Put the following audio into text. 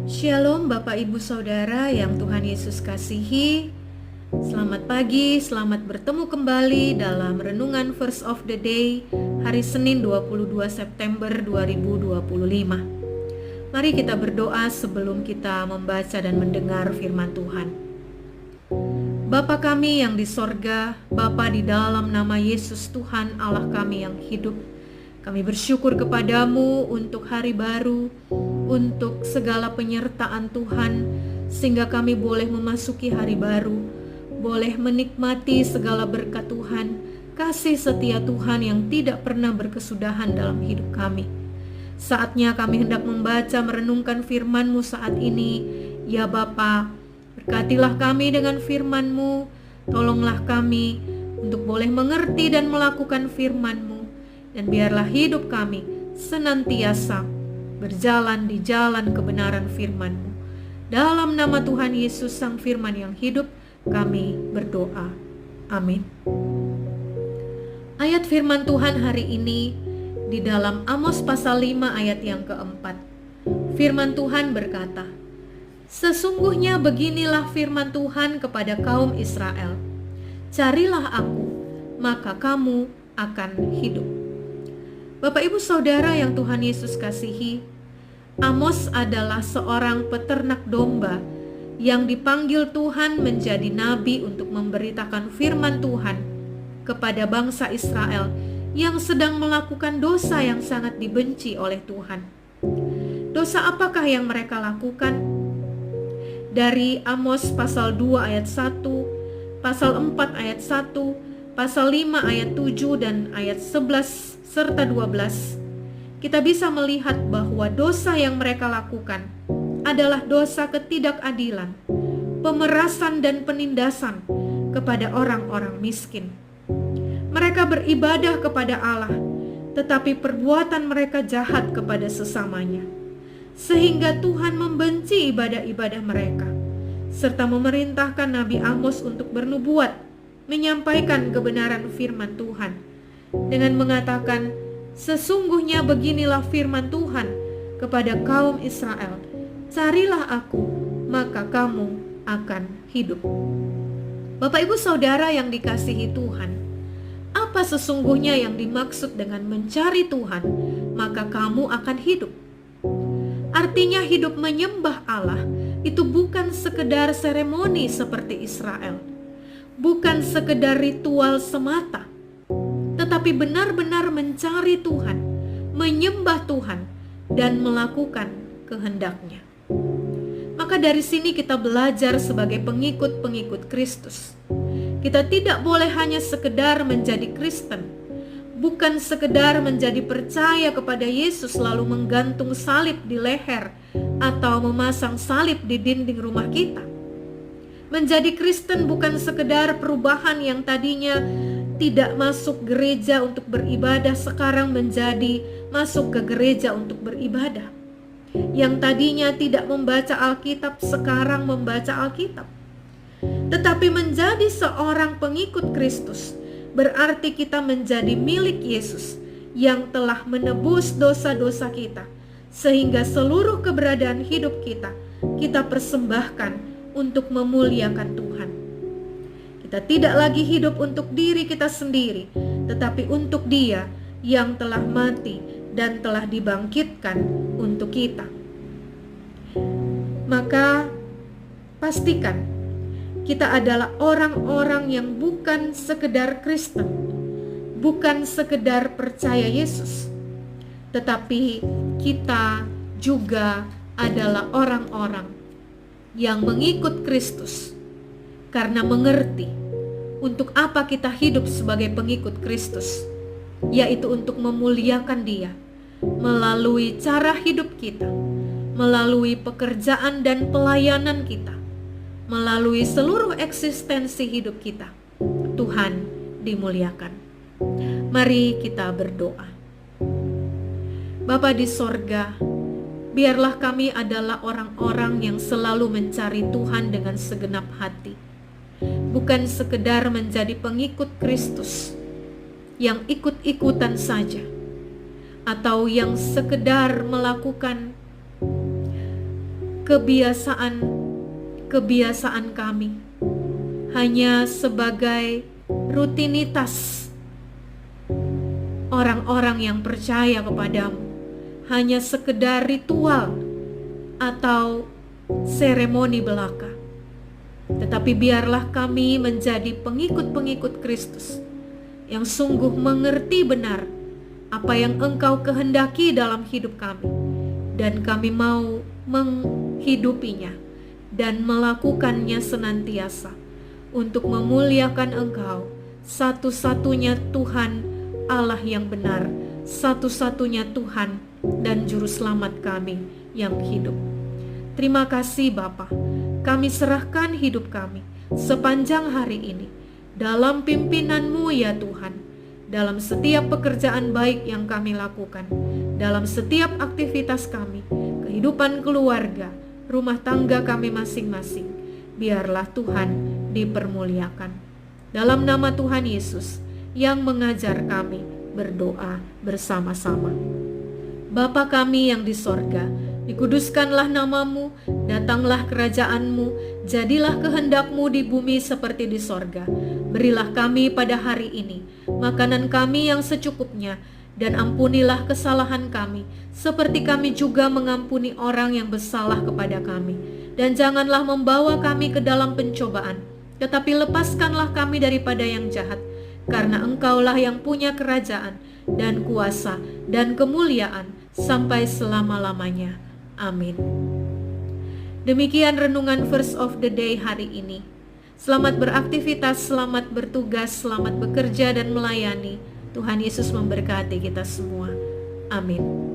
Shalom Bapak Ibu Saudara yang Tuhan Yesus kasihi. Selamat pagi, selamat bertemu kembali dalam Renungan Verse of the Day hari Senin 22 September 2025. Mari kita berdoa sebelum kita membaca dan mendengar firman Tuhan. Bapa kami yang di sorga, Bapa di dalam nama Yesus Tuhan Allah kami yang hidup, kami bersyukur kepadamu untuk hari baru, untuk segala penyertaan Tuhan, sehingga kami boleh memasuki hari baru, boleh menikmati segala berkat Tuhan, kasih setia Tuhan yang tidak pernah berkesudahan dalam hidup kami. Saatnya kami hendak membaca merenungkan firman-Mu saat ini. Ya Bapa, berkatilah kami dengan firman-Mu, tolonglah kami untuk boleh mengerti dan melakukan firman-Mu, dan biarlah hidup kami senantiasa berjalan di jalan kebenaran firman-Mu. Dalam nama Tuhan Yesus Sang Firman yang hidup, kami berdoa. Amin. Ayat firman Tuhan hari ini di dalam Amos pasal 5 ayat yang keempat. Firman Tuhan berkata, "Sesungguhnya beginilah firman Tuhan kepada kaum Israel, carilah aku, maka kamu akan hidup." Bapak Ibu Saudara yang Tuhan Yesus kasihi, Amos adalah seorang peternak domba yang dipanggil Tuhan menjadi nabi untuk memberitakan firman Tuhan kepada bangsa Israel yang sedang melakukan dosa yang sangat dibenci oleh Tuhan. Dosa apakah yang mereka lakukan? Dari Amos pasal 2 ayat 1, pasal 4 ayat 1, pasal 5 ayat 7 dan ayat 11 serta 12, kita bisa melihat bahwa dosa yang mereka lakukan adalah dosa ketidakadilan, pemerasan dan penindasan kepada orang-orang miskin. Mereka beribadah kepada Allah, tetapi perbuatan mereka jahat kepada sesamanya, sehingga Tuhan membenci ibadah-ibadah mereka, serta memerintahkan Nabi Amos untuk bernubuat, menyampaikan kebenaran firman Tuhan dengan mengatakan, "Sesungguhnya beginilah firman Tuhan kepada kaum Israel, carilah aku, maka kamu akan hidup." Bapak Ibu Saudara yang dikasihi Tuhan, apa sesungguhnya yang dimaksud dengan mencari Tuhan, maka kamu akan hidup? Artinya hidup menyembah Allah itu bukan sekedar seremoni seperti Israel, bukan sekedar ritual semata, tetapi benar-benar mencari Tuhan, menyembah Tuhan, dan melakukan kehendak-Nya. Maka dari sini kita belajar sebagai pengikut-pengikut Kristus. Kita tidak boleh hanya sekedar menjadi Kristen, bukan sekedar menjadi percaya kepada Yesus lalu menggantung salib di leher atau memasang salib di dinding rumah kita. Menjadi Kristen bukan sekedar perubahan yang tadinya tidak masuk gereja untuk beribadah sekarang menjadi masuk ke gereja untuk beribadah. Yang tadinya tidak membaca Alkitab sekarang membaca Alkitab. Tetapi menjadi seorang pengikut Kristus berarti kita menjadi milik Yesus yang telah menebus dosa-dosa kita, sehingga seluruh keberadaan hidup kita persembahkan untuk memuliakan Tuhan. Kita tidak lagi hidup untuk diri kita sendiri, tetapi untuk Dia yang telah mati dan telah dibangkitkan untuk kita. Maka pastikan kita adalah orang-orang yang bukan sekedar Kristen, bukan sekedar percaya Yesus, tetapi kita juga adalah orang-orang yang mengikut Kristus karena mengerti untuk apa kita hidup sebagai pengikut Kristus, yaitu untuk memuliakan Dia melalui cara hidup kita, melalui pekerjaan dan pelayanan kita, melalui seluruh eksistensi hidup kita. Tuhan dimuliakan. Mari kita berdoa. Bapa di sorga, biarlah kami adalah orang-orang yang selalu mencari Tuhan dengan segenap hati, bukan sekedar menjadi pengikut Kristus yang ikut-ikutan saja, atau yang sekedar melakukan kebiasaan kami hanya sebagai rutinitas orang-orang yang percaya kepadamu, hanya sekedar ritual atau seremoni belaka. Tetapi biarlah kami menjadi pengikut-pengikut Kristus yang sungguh mengerti benar apa yang Engkau kehendaki dalam hidup kami, dan kami mau menghidupinya dan melakukannya senantiasa untuk memuliakan Engkau, satu-satunya Tuhan Allah yang benar, satu-satunya Tuhan dan Juru Selamat kami yang hidup. Terima kasih Bapa, kami serahkan hidup kami sepanjang hari ini dalam pimpinanmu ya Tuhan, dalam setiap pekerjaan baik yang kami lakukan, dalam setiap aktivitas kami, kehidupan keluarga, rumah tangga kami masing-masing. Biarlah Tuhan dipermuliakan. Dalam nama Tuhan Yesus yang mengajar kami berdoa bersama-sama. Bapa kami yang di sorga, dikuduskanlah namamu, datanglah kerajaanmu, jadilah kehendakmu di bumi seperti di sorga. Berilah kami pada hari ini makanan kami yang secukupnya, dan ampunilah kesalahan kami, seperti kami juga mengampuni orang yang bersalah kepada kami. Dan janganlah membawa kami ke dalam pencobaan, tetapi lepaskanlah kami daripada yang jahat, karena Engkaulah yang punya kerajaan dan kuasa dan kemuliaan sampai selama-lamanya. Amin. Demikian renungan Verse of the Day hari ini. Selamat beraktivitas, selamat bertugas, selamat bekerja dan melayani. Tuhan Yesus memberkati kita semua. Amin.